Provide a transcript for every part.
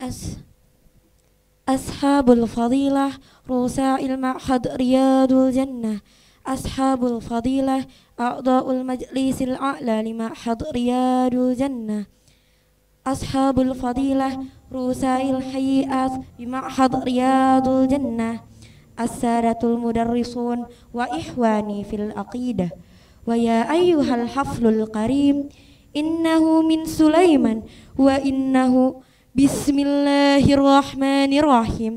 أس أصحاب الفضيلة رؤساء المعهد رياض الجنة. أصحاب الفضيلة أعضاء المجلس الأعلى لمعهد رياض الجنة. أصحاب الفضيلة رؤساء الهيئات بمعهد رياض الجنة. السادة المدرسون وإخواني في العقيدة، ويا أيها الحفل الكريم، إنه من سليمان وإنه بسم الله الرحمن الرحيم.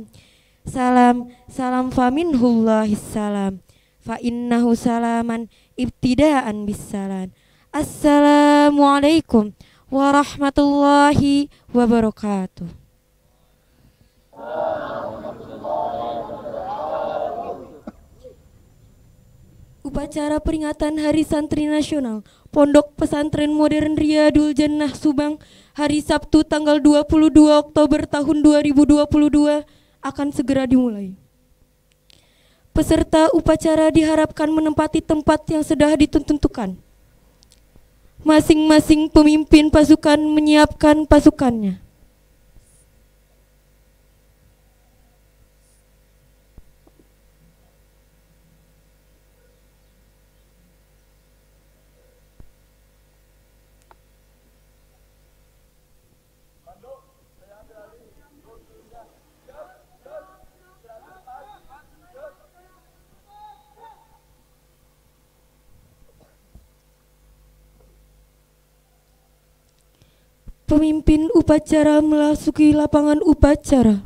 سلام سلام فمنه الله السلام، فإنه سلاما ابتداء بالسلام. السلام عليكم ورحمة الله وبركاته. Upacara peringatan Hari Santri Nasional Pondok Pesantren Modern Riyadul Jannah Subang hari Sabtu tanggal 22 Oktober tahun 2022 akan segera dimulai. Peserta upacara diharapkan menempati tempat yang sudah ditentukan. Masing-masing pemimpin pasukan menyiapkan pasukannya. Pemimpin upacara memasuki lapangan upacara.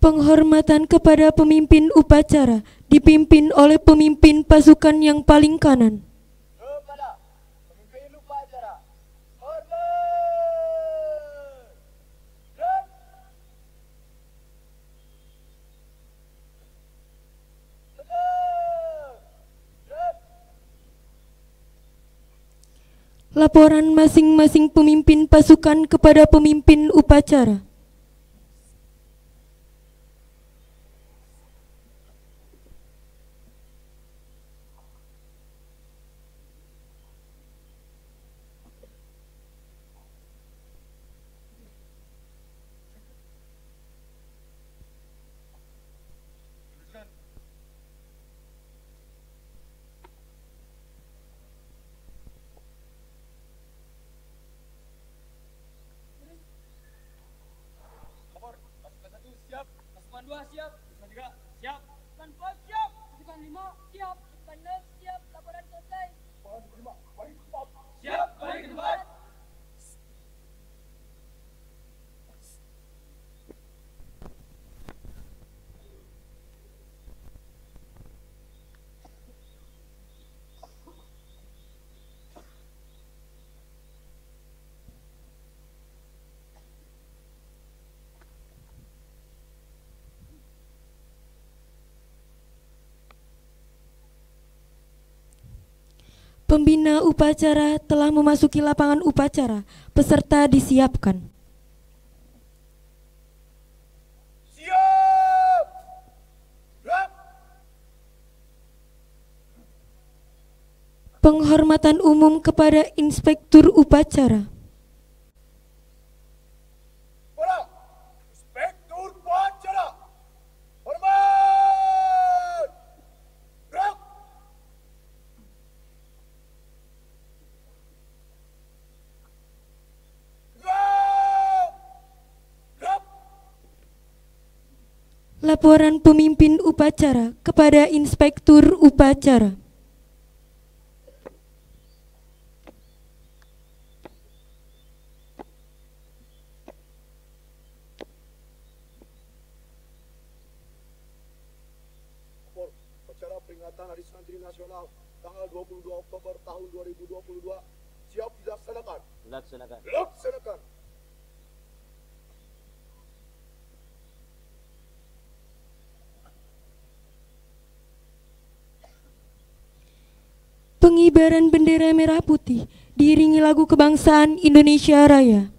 Penghormatan kepada pemimpin upacara dipimpin oleh pemimpin pasukan yang paling kanan. Laporan masing-masing pemimpin pasukan kepada pemimpin upacara. Pasukan 2 siap, pasukan 3 siap, pasukan 4 siap, pasukan 5 siap, pasukan 6 siap, laporan selesai. Pasukan 5 balik ke tempat. Siap, balik ke tempat. Pembina upacara telah memasuki lapangan upacara. Peserta disiapkan. Siap! Siap! Penghormatan umum kepada inspektur upacara. Inspektur upacara. Hormat! Gerak! Laporan pemimpin upacara kepada inspektur upacara. Upacara peringatan Hari Santri Nasional tanggal 22 Oktober tahun 2022 siap dilaksanakan. Laksanakan. Laksanakan. Pengibaran bendera merah putih diiringi lagu kebangsaan Indonesia Raya.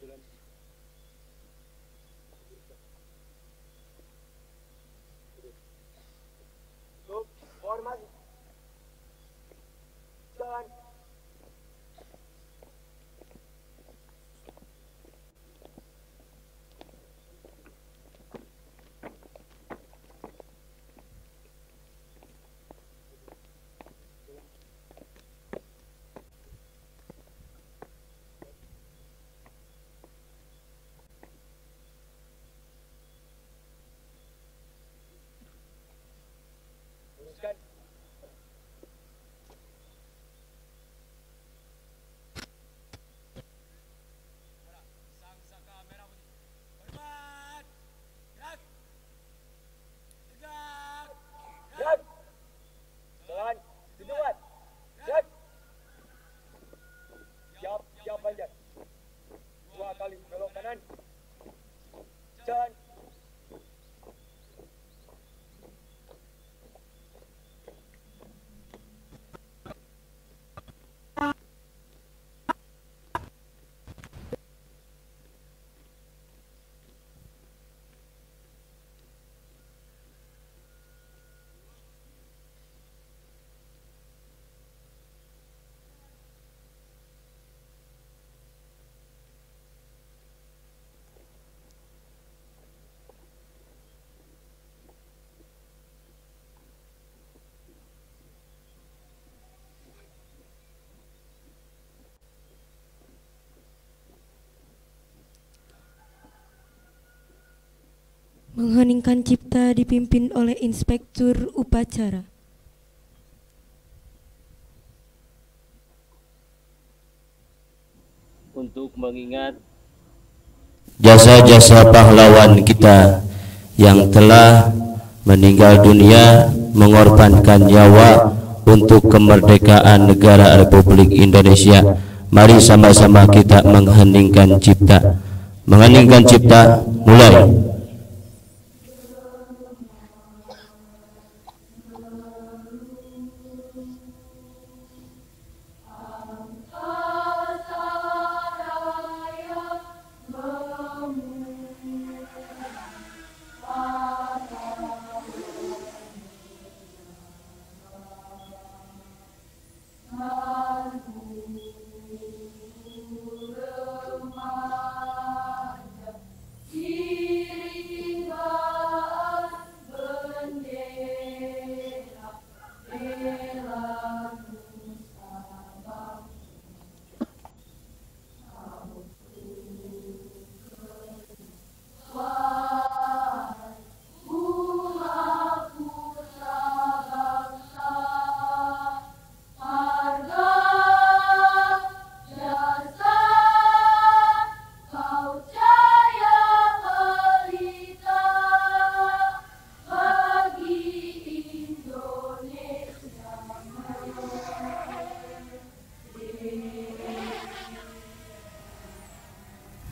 Untuk formasi. Jalan. Teruskan. Sang saka merah putih. Hormat. Gerak. Tegak. Jalan. Jalan. Tunjukkan. Jalan. Siap, siap panjat. 2 kali belok kanan. Jalan. Mengheningkan cipta dipimpin oleh Inspektur Upacara. Untuk mengingat jasa-jasa pahlawan kita yang telah meninggal dunia mengorbankan nyawa untuk kemerdekaan negara Republik Indonesia. Mari sama-sama kita mengheningkan cipta. Mengheningkan cipta, mulai.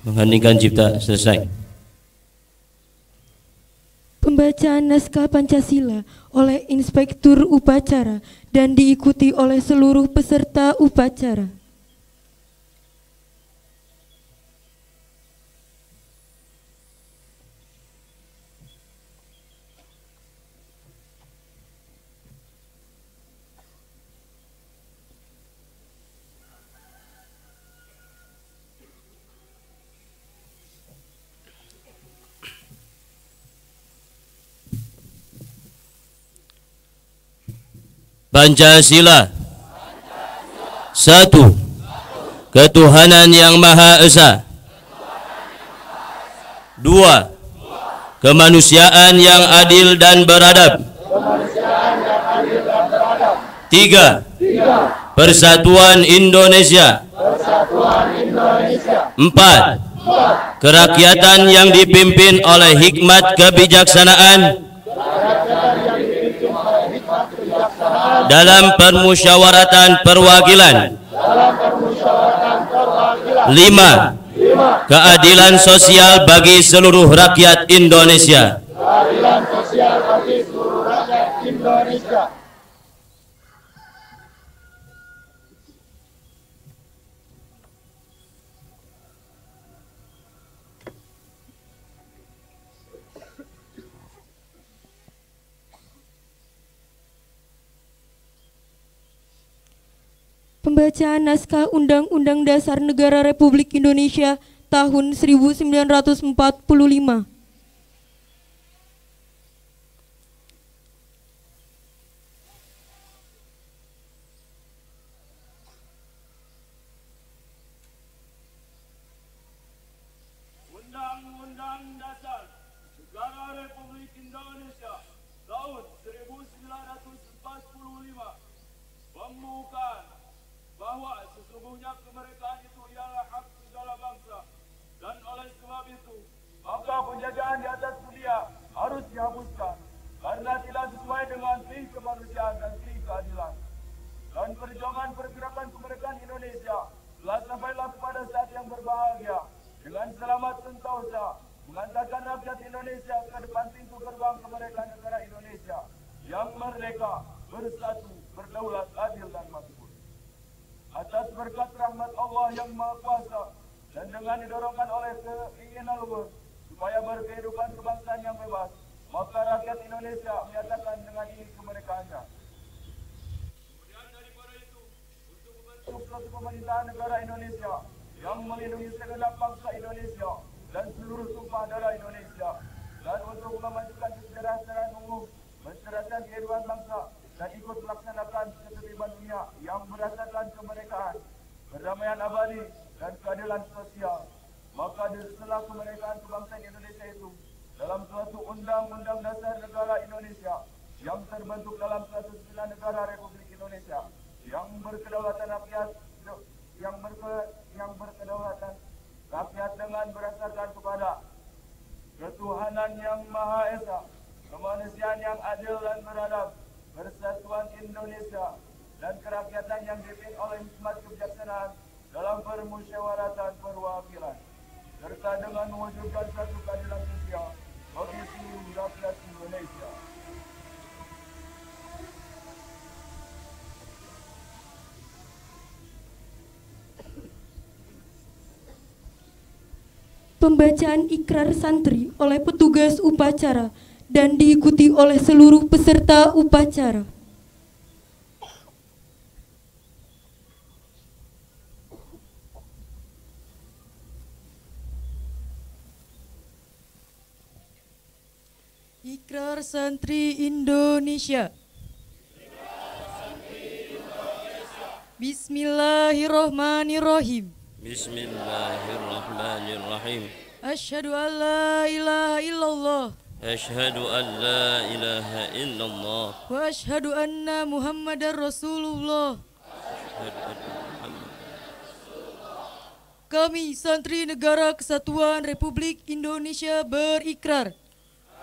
Mengheningkan cipta, selesai. Pembacaan naskah Pancasila oleh Inspektur Upacara dan diikuti oleh seluruh peserta upacara. Pancasila. 1. Ketuhanan yang Maha Esa. 2. Kemanusiaan yang adil dan beradab. 3. Persatuan Indonesia. 4. Kerakyatan yang dipimpin oleh hikmat kebijaksanaan dalam permusyawaratan perwakilan. 5. Keadilan sosial bagi seluruh rakyat Indonesia. Pembacaan naskah Undang-Undang Dasar Negara Republik Indonesia tahun 1945. Undang-Undang Dasar Negara Republik Indonesia tahun 1945 membuka bahwa sesungguhnya kemerdekaan itu ialah hak segala bangsa, dan oleh sebab itu maka penjajahan di atas dunia harus dihapuskan karena tidak sesuai dengan prinsip kemanusiaan dan prinsip keadilan. Dan perjuangan pergerakan kemerdekaan Indonesia telah sampailah kepada saat yang berbahagia dengan selamat sentosa mengantarkan rakyat Indonesia ke depan pintu gerbang kemerdekaan negara Indonesia yang merdeka, bersatu, berdaulat, adil dan makmur. Atas berkat rahmat Allah yang Maha Kuasa dan dengan didorongkan oleh keinginan luhur supaya berkehidupan kebangsaan yang bebas, maka rakyat Indonesia menyatakan dengan ini kemerdekaannya. Kemudian daripada itu, untuk membentuk suatu pemerintahan negara Indonesia yang melindungi segenap bangsa Indonesia dan seluruh tumpah darah Indonesia, dan untuk memajukan kesejahteraan umum, mencerdaskan kehidupan bangsa, dan ikut melaksanakan ketertiban dunia yang berdasarkan kemerdekaan, perdamaian abadi, dan keadilan sosial. Maka setelah kemerdekaan kebangsaan Indonesia itu dalam suatu Undang-Undang Dasar Negara Indonesia yang terbentuk dalam suatu 9 negara Republik Indonesia yang berkedaulatan rakyat, yang berkedaulatan rakyat dengan berdasarkan kepada ketuhanan yang Maha Esa, kemanusiaan yang adil dan beradab, persatuan Indonesia, dan kerakyatan yang dipimpin oleh hikmat kebijaksanaan dalam permusyawaratan perwakilan, serta dengan mewujudkan satu keadilan sosial bagi seluruh rakyat Indonesia. Pembacaan ikrar santri oleh petugas upacara dan diikuti oleh seluruh peserta upacara. Ikrar Santri Indonesia. Bismillahirrahmanirrahim. Bismillahirrahmanirrahim. Asyhadu an la ilaha illallah Asyhadu an la ilaha illallah wa asyhadu anna Muhammadar Rasulullah. Kami Santri Negara Kesatuan Republik Indonesia berikrar.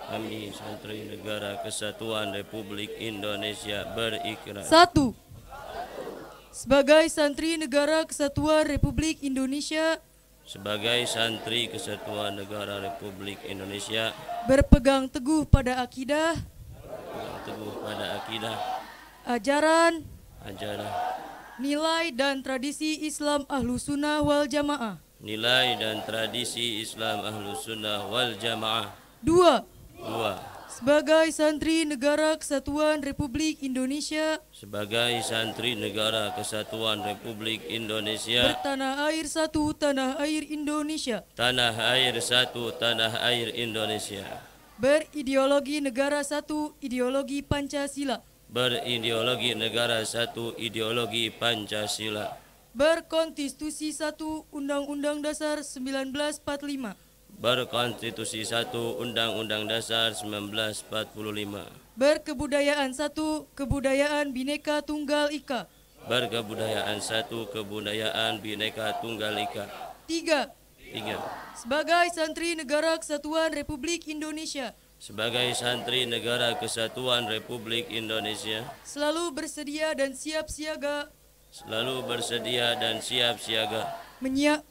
Kami Santri Negara Kesatuan Republik Indonesia berikrar. 1. Sebagai Santri Negara Kesatuan Republik Indonesia, Sebagai Santri Kesatuan Negara Republik Indonesia, berpegang teguh pada akidah, berpegang teguh pada akidah, ajaran, ajaran, nilai dan tradisi Islam Ahlussunnah wal Jamaah. nilai dan tradisi Islam Ahlussunnah wal Jamaah. 2. 2. Sebagai Santri Negara Kesatuan Republik Indonesia, Sebagai Santri Negara Kesatuan Republik Indonesia, bertanah air satu tanah air Indonesia, tanah air satu, tanah air Indonesia, berideologi negara satu, ideologi Pancasila, berideologi negara satu, ideologi Pancasila, berkonstitusi satu, Undang-Undang Dasar 1945, berkonstitusi satu, Undang-Undang Dasar 1945, berkebudayaan satu, kebudayaan Bhinneka Tunggal Ika. berkebudayaan satu, kebudayaan Bhinneka Tunggal Ika. 3. 3. Sebagai Santri Negara Kesatuan Republik Indonesia, Sebagai Santri Negara Kesatuan Republik Indonesia, selalu bersedia dan siap siaga selalu bersedia dan siap siaga,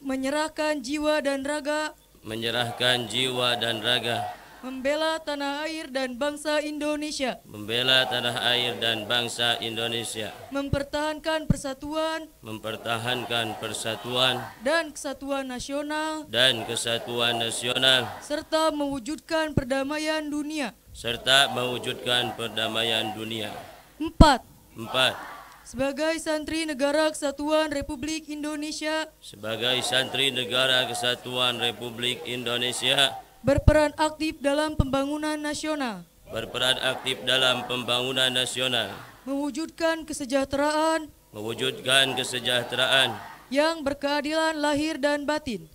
menyerahkan jiwa dan raga, menyerahkan jiwa dan raga, membela tanah air dan bangsa Indonesia, membela tanah air dan bangsa Indonesia, mempertahankan persatuan mempertahankan persatuan dan kesatuan nasional, dan kesatuan nasional, serta mewujudkan perdamaian dunia. serta mewujudkan perdamaian dunia. 4. 4. sebagai santri Negara Kesatuan Republik Indonesia sebagai santri Negara Kesatuan Republik Indonesia berperan aktif dalam pembangunan nasional, berperan aktif dalam pembangunan nasional, mewujudkan kesejahteraan yang berkeadilan lahir dan batin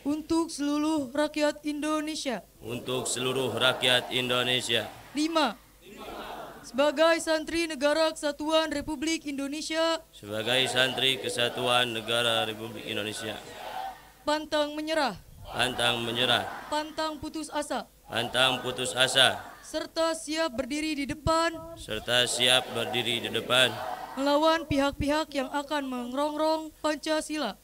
untuk seluruh rakyat Indonesia. 5. Sebagai santri Negara Kesatuan Republik Indonesia sebagai santri Kesatuan Negara Republik Indonesia pantang menyerah, pantang putus asa, serta siap berdiri di depan melawan pihak-pihak yang akan merongrong Pancasila.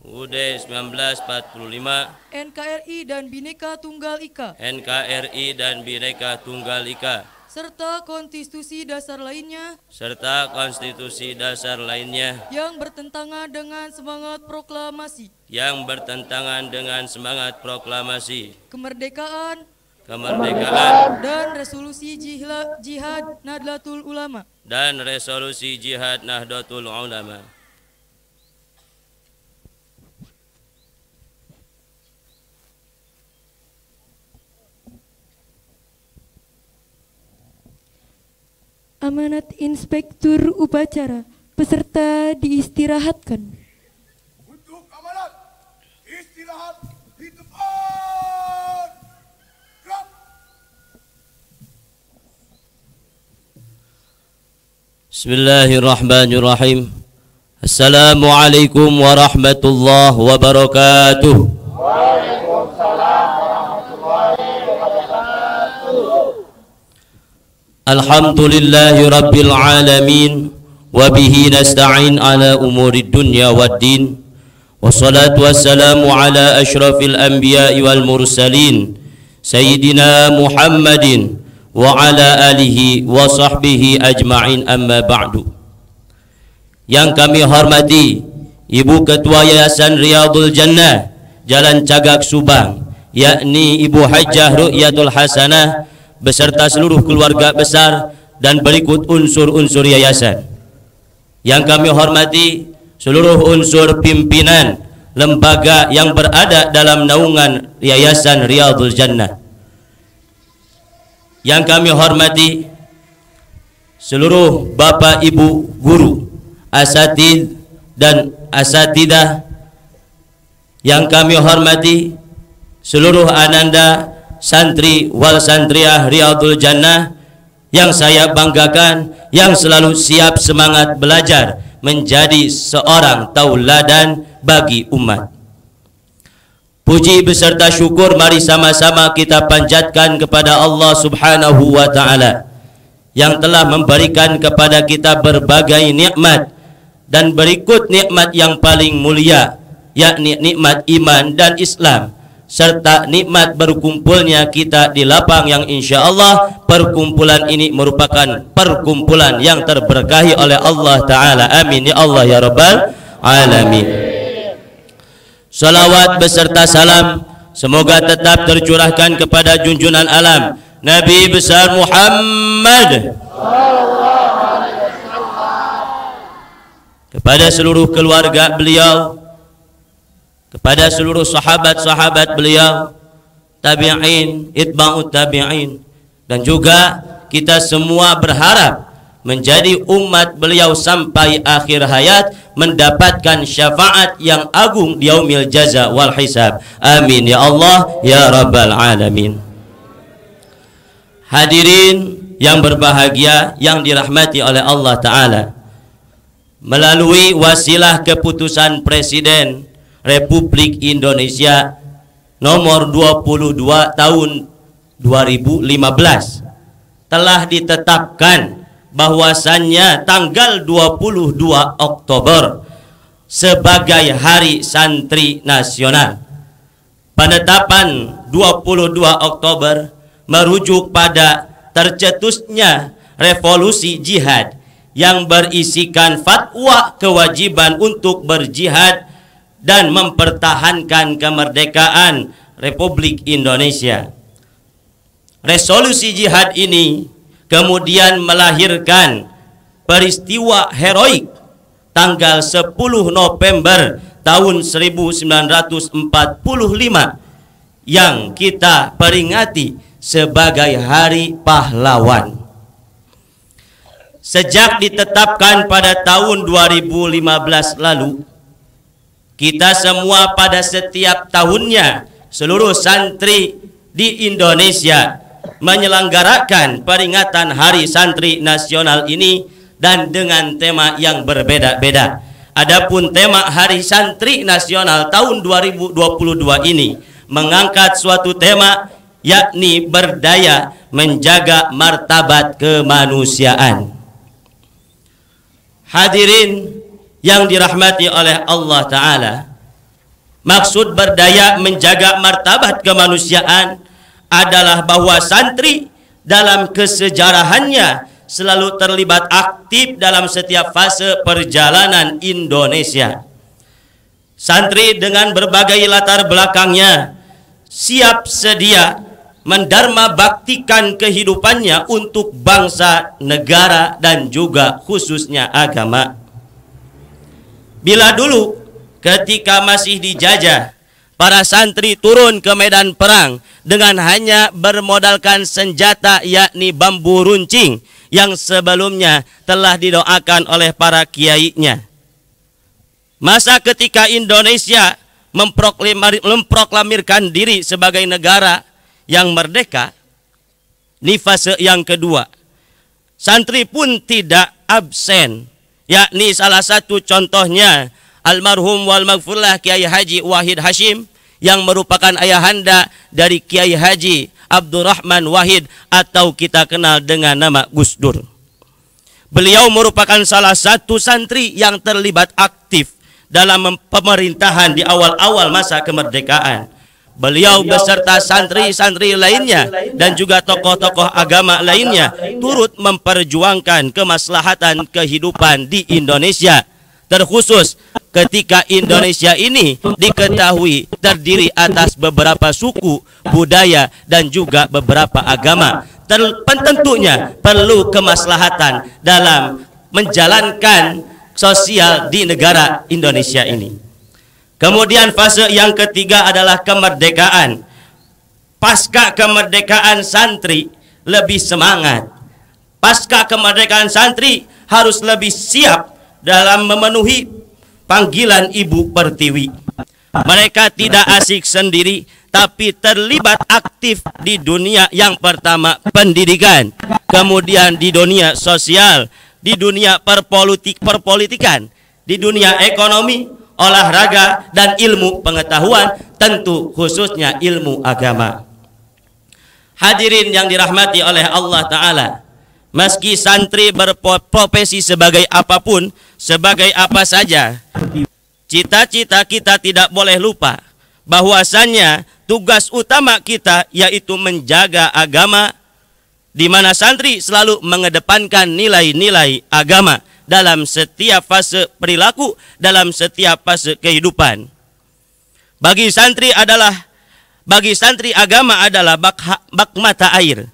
UUD 1945, NKRI dan Bhinneka Tunggal Ika, serta konstitusi dasar lainnya yang bertentangan dengan semangat proklamasi kemerdekaan dan resolusi jihad Nahdlatul Ulama. Amanat Inspektur Upacara, peserta diistirahatkan. Untuk amanat, istirahat di depan. Gerak. Bismillahirrahmanirrahim. Assalamualaikum warahmatullahi wabarakatuh. Alhamdulillahi rabbil alamin, wabihi nasta'in ala umuri dunya waddin, wassalatu wassalamu ala ashrafil anbiya'i wal mursalin, sayyidina Muhammadin wa ala alihi wa sahbihi ajma'in, amma ba'du. Yang kami hormati Ibu Ketua Yayasan Riyadul Jannah Jalan Cagak Subang, yakni Ibu Hajjah Ru'yatul Hasanah beserta seluruh keluarga besar dan berikut unsur-unsur yayasan. Yang kami hormati seluruh unsur pimpinan lembaga yang berada dalam naungan Yayasan Riyadul Jannah. Yang kami hormati seluruh bapak ibu guru, asatid dan asatidah. Yang kami hormati seluruh ananda santri wal santriah Riyadul Jannah yang saya banggakan, yang selalu siap semangat belajar menjadi seorang tauladan bagi umat. Puji beserta syukur mari sama-sama kita panjatkan kepada Allah Subhanahu wa taala yang telah memberikan kepada kita berbagai nikmat, dan berikut nikmat yang paling mulia, yakni nikmat iman dan Islam, serta nikmat berkumpulnya kita di lapang yang insya Allah perkumpulan ini merupakan perkumpulan yang terberkahi oleh Allah Ta'ala. Amin ya Allah ya Rabbal Alamin. Salawat beserta salam semoga tetap tercurahkan kepada junjungan alam Nabi besar Muhammad, kepada seluruh keluarga beliau, kepada seluruh sahabat-sahabat beliau, tabi'in, itba'ut tabi'in, dan juga kita semua berharap menjadi umat beliau sampai akhir hayat, mendapatkan syafaat yang agung di yaumil jaza wal hisab. Amin ya Allah ya Rabbal Alamin. Hadirin yang berbahagia yang dirahmati oleh Allah Ta'ala, melalui wasilah keputusan Presiden Republik Indonesia nomor 22 tahun 2015 telah ditetapkan bahwasannya tanggal 22 Oktober sebagai Hari Santri Nasional. Penetapan 22 Oktober merujuk pada tercetusnya revolusi jihad yang berisikan fatwa kewajiban untuk berjihad dan mempertahankan kemerdekaan Republik Indonesia. Resolusi jihad ini kemudian melahirkan peristiwa heroik tanggal 10 November tahun 1945 yang kita peringati sebagai Hari Pahlawan. Sejak ditetapkan pada tahun 2015 lalu, kita semua pada setiap tahunnya seluruh santri di Indonesia menyelenggarakan peringatan Hari Santri Nasional ini dan dengan tema yang berbeda-beda. Adapun tema Hari Santri Nasional tahun 2022 ini mengangkat suatu tema, yakni berdaya menjaga martabat kemanusiaan. Hadirin yang dirahmati oleh Allah Ta'ala, maksud berdaya menjaga martabat kemanusiaan adalah bahwa santri dalam kesejarahannya selalu terlibat aktif dalam setiap fase perjalanan Indonesia. Santri dengan berbagai latar belakangnya siap sedia mendharma baktikan kehidupannya untuk bangsa, negara, dan juga khususnya agama. Bila dulu ketika masih dijajah, para santri turun ke medan perang dengan hanya bermodalkan senjata yakni bambu runcing yang sebelumnya telah didoakan oleh para kiainya. Masa ketika Indonesia memproklamirkan diri sebagai negara yang merdeka, ini fase yang kedua. Santri pun tidak absen, yakni salah satu contohnya almarhum wal maghfurlah Kiai Haji Wahid Hashim yang merupakan ayahanda dari Kiai Haji Abdurrahman Wahid atau kita kenal dengan nama Gus Dur. Beliau merupakan salah satu santri yang terlibat aktif dalam pemerintahan di awal-awal masa kemerdekaan. Beliau beserta santri-santri lainnya dan juga tokoh-tokoh agama lainnya turut memperjuangkan kemaslahatan kehidupan di Indonesia. Terkhusus ketika Indonesia ini diketahui terdiri atas beberapa suku, budaya, dan juga beberapa agama. Tentunya perlu kemaslahatan dalam menjalankan sosial di negara Indonesia ini. Kemudian fase yang ketiga adalah kemerdekaan. Pasca kemerdekaan santri lebih semangat. Pasca kemerdekaan santri harus lebih siap dalam memenuhi panggilan Ibu Pertiwi. Mereka tidak asik sendiri, tapi terlibat aktif di dunia yang pertama pendidikan, kemudian di dunia sosial, di dunia perpolitikan, di dunia ekonomi, olahraga, dan ilmu pengetahuan, tentu khususnya ilmu agama. Hadirin yang dirahmati oleh Allah Ta'ala, meski santri berprofesi sebagai apapun, sebagai apa saja, cita-cita kita tidak boleh lupa bahwasannya tugas utama kita yaitu menjaga agama, di mana santri selalu mengedepankan nilai-nilai agama dalam setiap fase perilaku, dalam setiap fase kehidupan. Bagi santri agama adalah bak mata air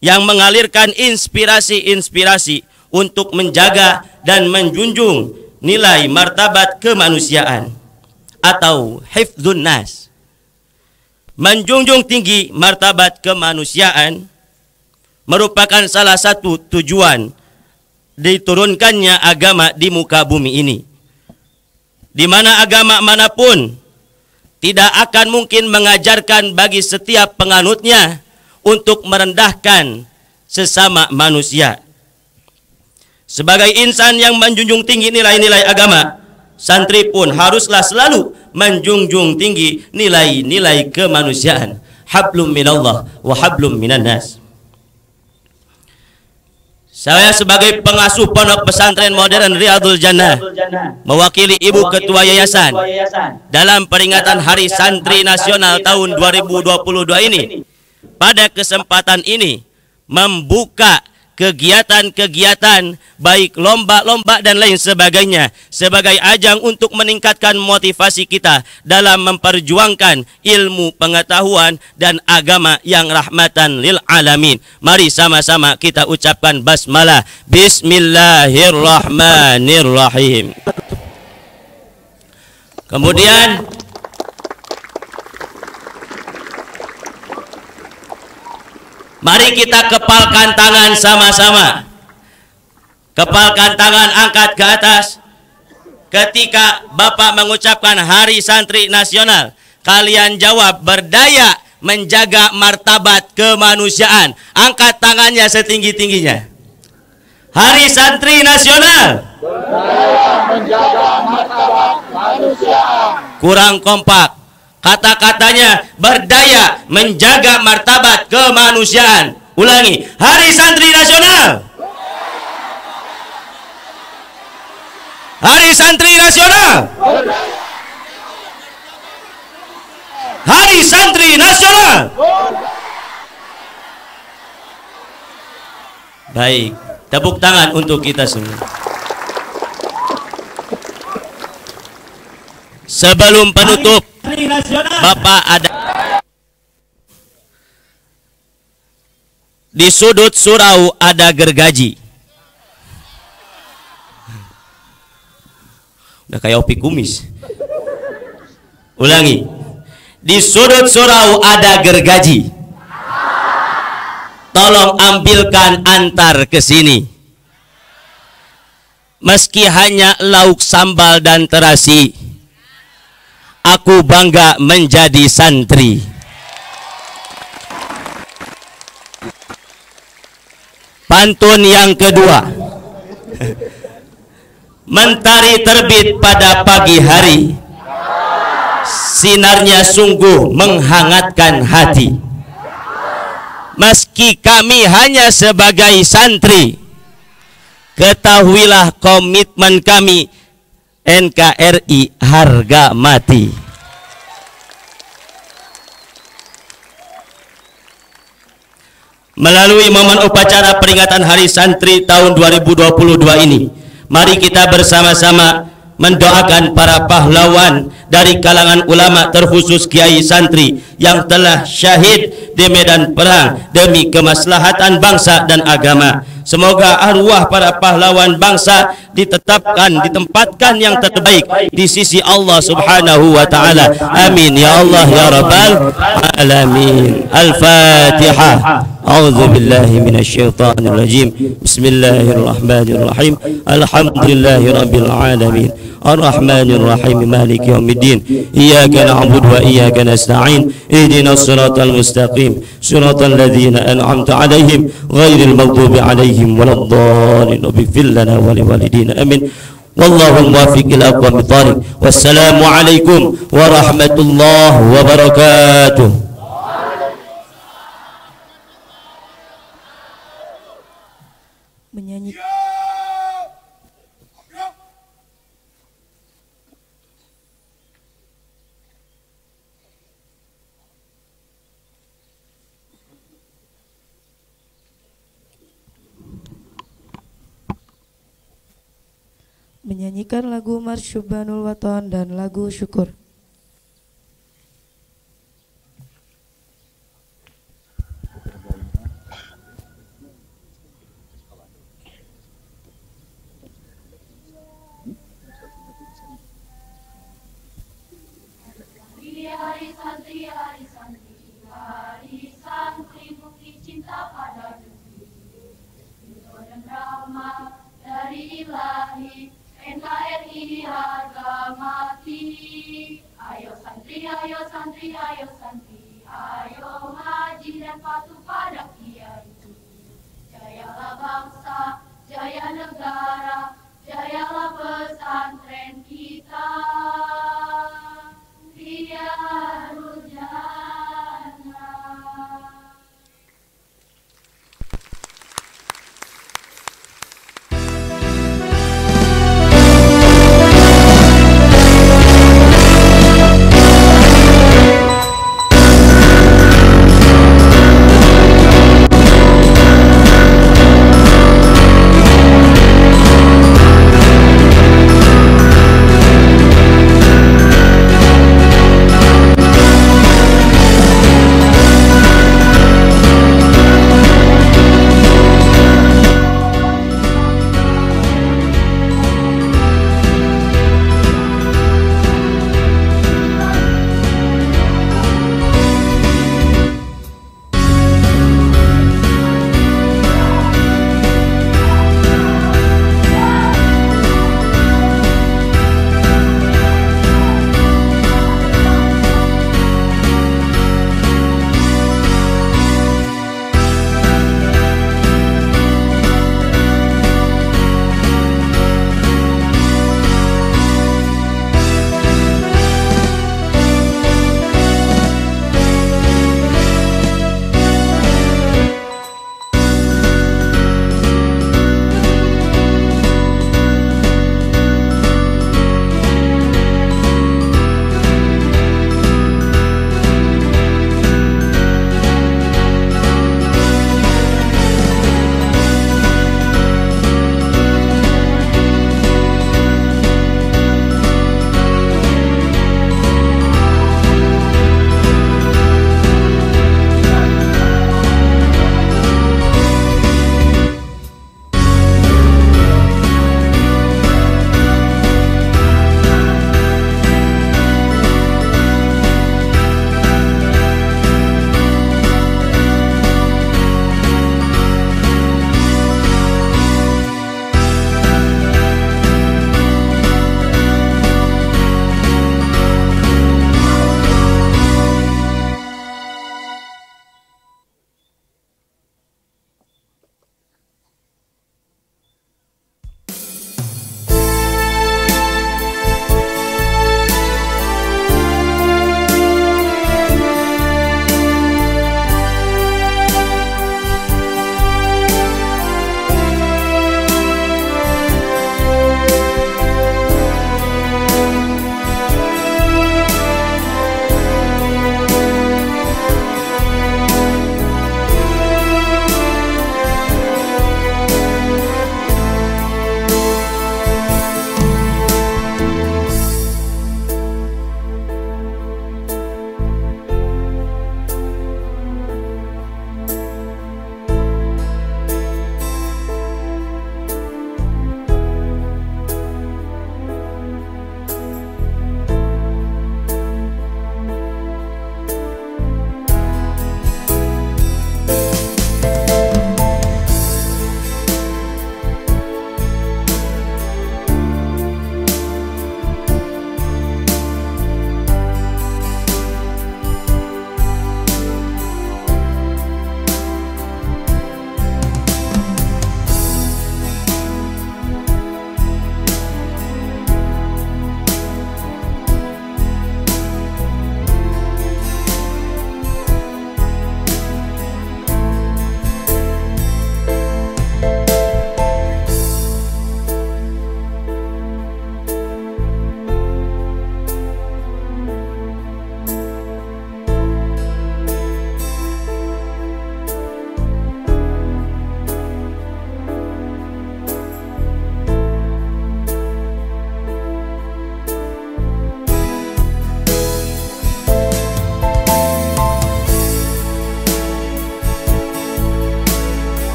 yang mengalirkan inspirasi-inspirasi untuk menjaga dan menjunjung nilai martabat kemanusiaan atau hifdzun nas. Menjunjung tinggi martabat kemanusiaan merupakan salah satu tujuan diturunkannya agama di muka bumi ini, di mana agama manapun tidak akan mungkin mengajarkan bagi setiap penganutnya untuk merendahkan sesama manusia. Sebagai insan yang menjunjung tinggi nilai-nilai agama, santri pun haruslah selalu menjunjung tinggi nilai-nilai kemanusiaan. Hablum minallah wa hablum minan nas. Saya sebagai pengasuh Pondok Pesantren Modern Riyadul Jannah mewakili Ibu Ketua Yayasan dalam peringatan Hari Santri Nasional tahun 2022 ini, pada kesempatan ini membuka kegiatan-kegiatan baik lomba-lomba dan lain sebagainya sebagai ajang untuk meningkatkan motivasi kita dalam memperjuangkan ilmu pengetahuan dan agama yang rahmatan lil alamin. Mari sama-sama kita ucapkan basmalah. Bismillahirrahmanirrahim. Kemudian mari kita kepalkan tangan sama-sama. Kepalkan tangan, angkat ke atas. Ketika Bapak mengucapkan Hari Santri Nasional, kalian jawab berdaya menjaga martabat kemanusiaan. Angkat tangannya setinggi-tingginya. Hari Santri Nasional, berdaya menjaga martabat kemanusiaan. Kurang kompak. Kata-katanya berdaya menjaga martabat kemanusiaan. Ulangi. Hari Santri Nasional, Hari Santri Nasional, Hari Santri Nasional. Baik, tepuk tangan untuk kita semua. Sebelum penutup, Bapak ada di sudut surau ada gergaji. Udah kayak opi kumis. Ulangi. Di sudut surau ada gergaji. Tolong ambilkan antar ke sini. Meski hanya lauk sambal dan terasi, aku bangga menjadi santri. Pantun yang kedua. Mentari terbit pada pagi hari, sinarnya sungguh menghangatkan hati. Meski kami hanya sebagai santri, ketahuilah komitmen kami NKRI harga mati. Melalui momen upacara peringatan Hari Santri tahun 2022 ini, mari kita bersama-sama mendoakan para pahlawan dari kalangan ulama terkhusus kiai santri yang telah syahid di medan perang demi kemaslahatan bangsa dan agama. Semoga arwah para pahlawan bangsa ditempatkan yang terbaik di sisi Allah Subhanahu wa taala. Amin ya Allah ya rabbal alamin. Al-Fatihah. A'udzu billahi minasyaitonir rajim. Bismillahirrahmanirrahim. Alhamdulillahi rabbil alamin. Ar-Rahmanir Rahim. Maliki yaumiddin. Iyyaka na'budu wa iyyaka nasta'in. Ihdinas siratal mustaqim. Siratal ladzina an'amta 'alaihim ghairil maghdubi 'alaihim waladdallin. Ighfir lana wa liwalidina. Amin. Wallahu muwaffiq ila aqwamit thariq. Wassalamu alaikum warahmatullahi wabarakatuh. Menyanyi menyanyikan lagu Marsyubbanul Waton dan lagu Syukur. Hari santri, hari santri, hari santri, bukti cinta pada negeri. Ridho dan rahmat dari ilahi, NKRI harga mati. Ayo santri, ayo santri, ayo santri, ayo ngaji dan patuh pada kiai. Jayalah bangsa, jaya negara, jayalah pesantren kita. Riyadul Jannah.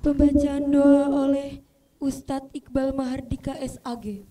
Pembacaan doa oleh Ustadz Iqbal Mahardika SAG.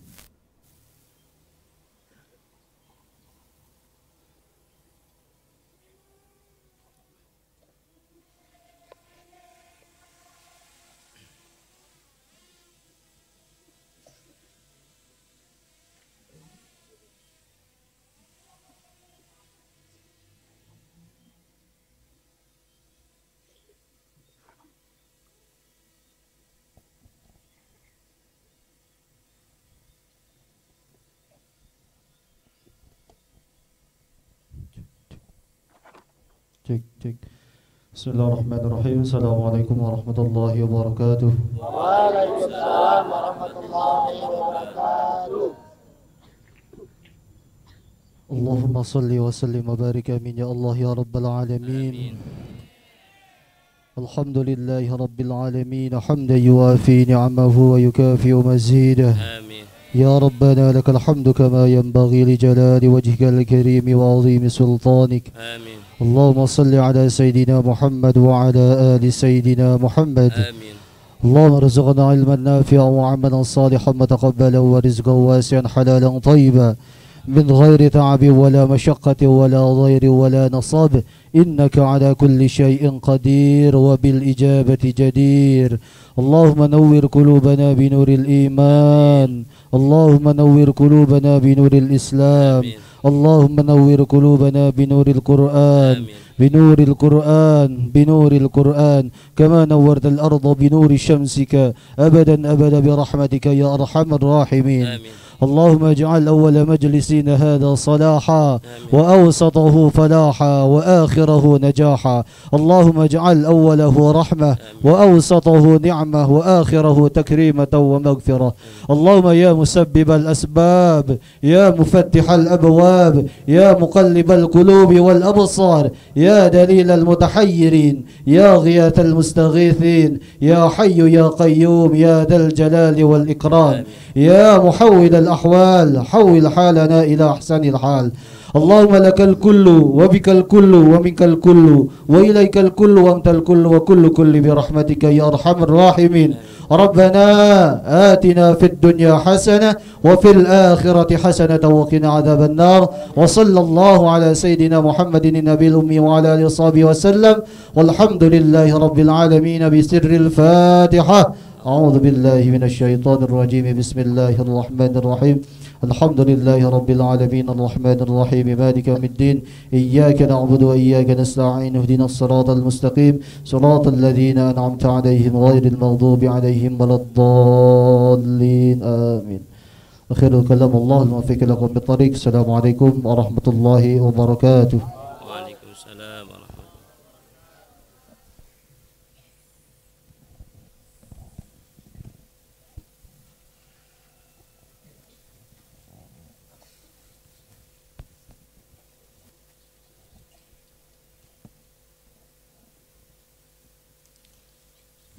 Cek, cek. Bismillahirrahmanirrahim. Assalamualaikum warahmatullahi wabarakatuh. Waalaikumsalam warahmatullahi wabarakatuh. Allahumma salli wa sallim wa barik amin ya Allah ya rabbal alamin. Alhamdulillahi rabbil alamin hamdan yuwafi ni'amahu wa yukafi mazidah. Amin. Ya Rabbana lakal hamdu kama yanbaghi li jalali wajhikal karim wa 'azimi sultanik. Amin. اللهم صل على سيدنا محمد وعلى آل سيدنا محمد. آمين. اللهم ارزقنا علما نافعا وعملا صالحا متقبلا ورزقا واسعا حلالا طيبا من غير تعب ولا مشقة ولا ضير ولا نصاب إنك على كل شيء قدير وبالإجابة جدير. اللهم نور قلوبنا بنور الإيمان. اللهم نور قلوبنا بنور الإسلام. اللهم نور قلوبنا بنور القرآن. بنور القرآن بنور القرآن كما نورت الأرض بنور شمسك أبدا أبدا برحمتك يا أرحم الراحمين. اللهم اجعل أول مجلسنا هذا صلاحا وأوسطه فلاحا وآخره نجاحا. اللهم اجعل أوله رحمة وأوسطه نعمة وآخره تكريمة ومغفرة. اللهم يا مسبب الأسباب يا مفتح الأبواب يا مقلب القلوب والأبصار يا دليل المتحيرين يا غياث المستغيثين يا حي يا قيوم يا ذا الجلال والإكرام يا محول الأحوال حول حالنا إلى أحسن الحال. اللهم لك الكل وبك الكل ومنك الكل وإليك الكل وأنت الكل وكل كل برحمتك يا أرحم الراحمين. ربنا آتنا في الدنيا حسنة وفي الآخرة حسنة وقنا عذاب النار. وصلى الله على سيدنا محمد النبي الأمي وعلى آله وصحبه وسلم والحمد لله رب العالمين بسر الفاتحة. أعوذ بالله من الشيطان الرجيم. بسم الله الرحمن الرحيم. الحمد لله رب العالمين الرحمن الرحيم مالك يوم الدين. إياك نعبد وإياك نستعين اهدنا الصراط المستقيم صراط الذين أنعمت عليهم غير المغضوب عليهم ولا الضالين آمين. آخر الكلام الله الموفق لكم بالطريق. السلام عليكم ورحمة الله وبركاته. Waalaikumsalam warahmatullahi.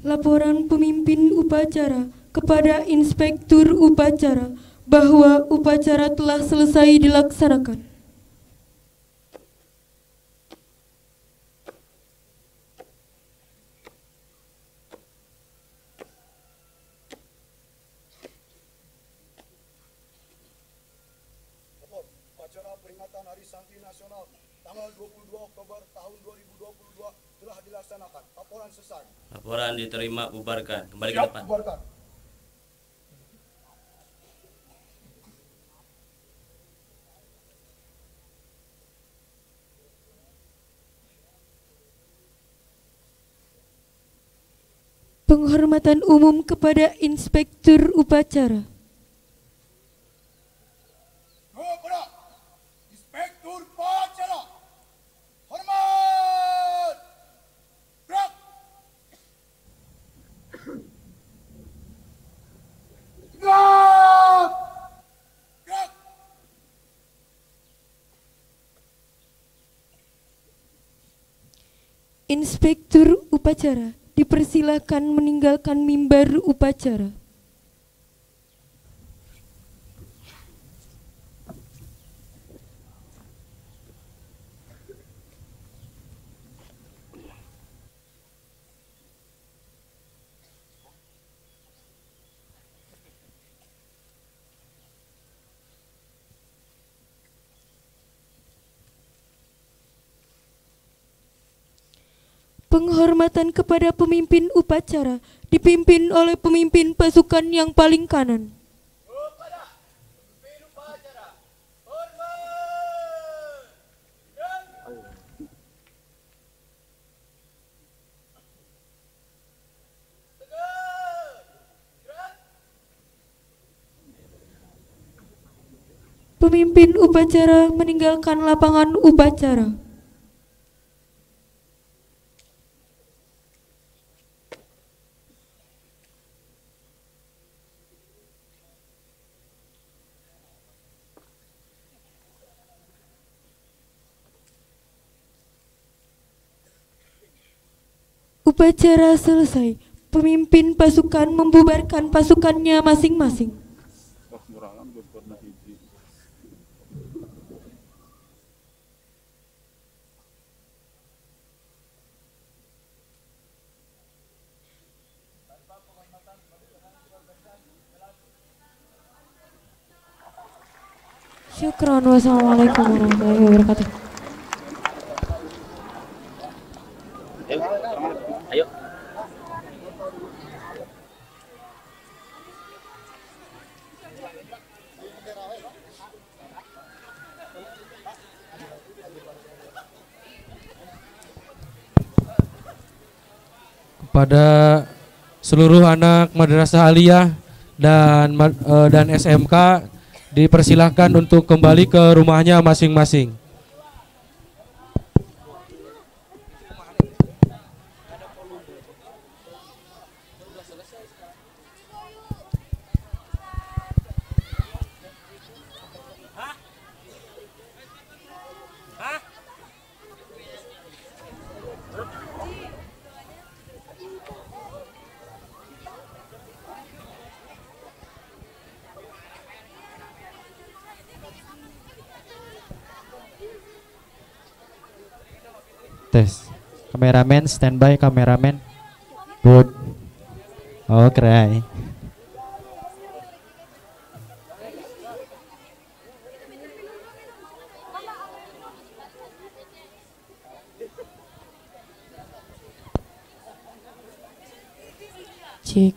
Laporan pemimpin upacara kepada inspektur upacara bahwa upacara telah selesai dilaksanakan. Upacara peringatan Hari Santri Nasional tanggal 22 Oktober tahun 2022 telah dilaksanakan. Laporan selesai. Laporan diterima, bubarkan. Kembali ke Siap, depan. bubarkan. Penghormatan umum kepada inspektur upacara. Kepada Inspektur Upacara. Hormat. Gerak. Gerak. Gerak. Inspektur upacara dipersilakan meninggalkan mimbar upacara. Penghormatan kepada pemimpin upacara dipimpin oleh pemimpin pasukan yang paling kanan. Pemimpin upacara meninggalkan lapangan upacara. Upacara selesai, pemimpin pasukan membubarkan pasukannya masing-masing. Syukran, wassalamualaikum warahmatullahi wabarakatuh. Ayo. Kepada seluruh anak Madrasah Aliyah dan SMK dipersilahkan untuk kembali ke rumahnya masing-masing. Tes. Kameramen standby, kameramen. Good. Oh, keren. Cik.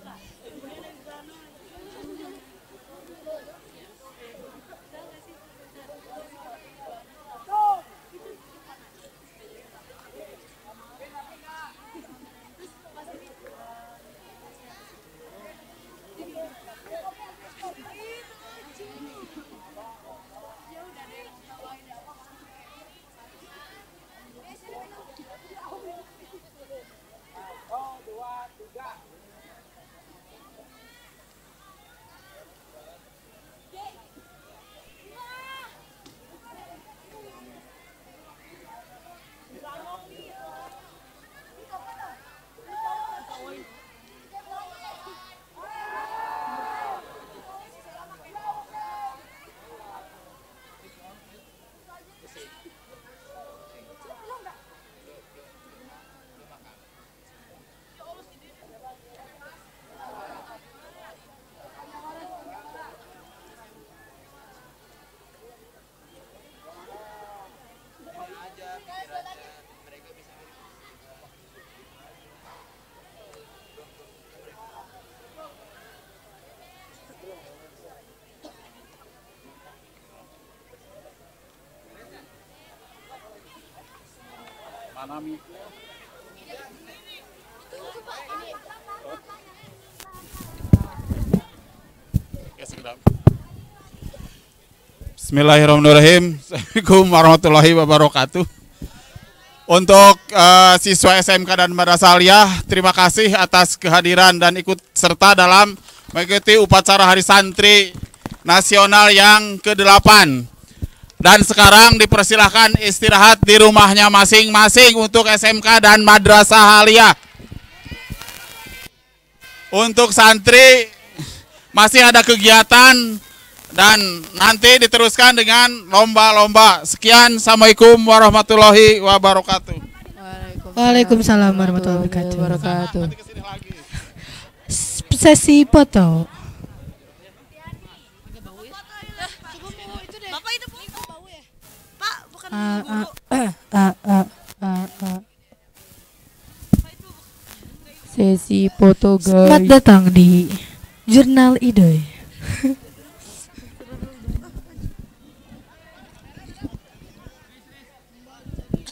Bismillahirrahmanirrahim. Assalamualaikum warahmatullahi wabarakatuh. Untuk siswa SMK dan Madrasah Aliyah, terima kasih atas kehadiran dan ikut serta dalam mengikuti upacara Hari Santri Nasional yang ke-8. Dan sekarang dipersilahkan istirahat di rumahnya masing-masing untuk SMK dan Madrasah Aliyah. Untuk santri masih ada kegiatan dan nanti diteruskan dengan lomba-lomba. Sekian, assalamualaikum warahmatullahi wabarakatuh. Waalaikumsalam warahmatullahi wabarakatuh. Sesi foto. Bapak itu bau ya? Pak, bukan Sesi foto guys. Selamat datang di Jurnal Idoy.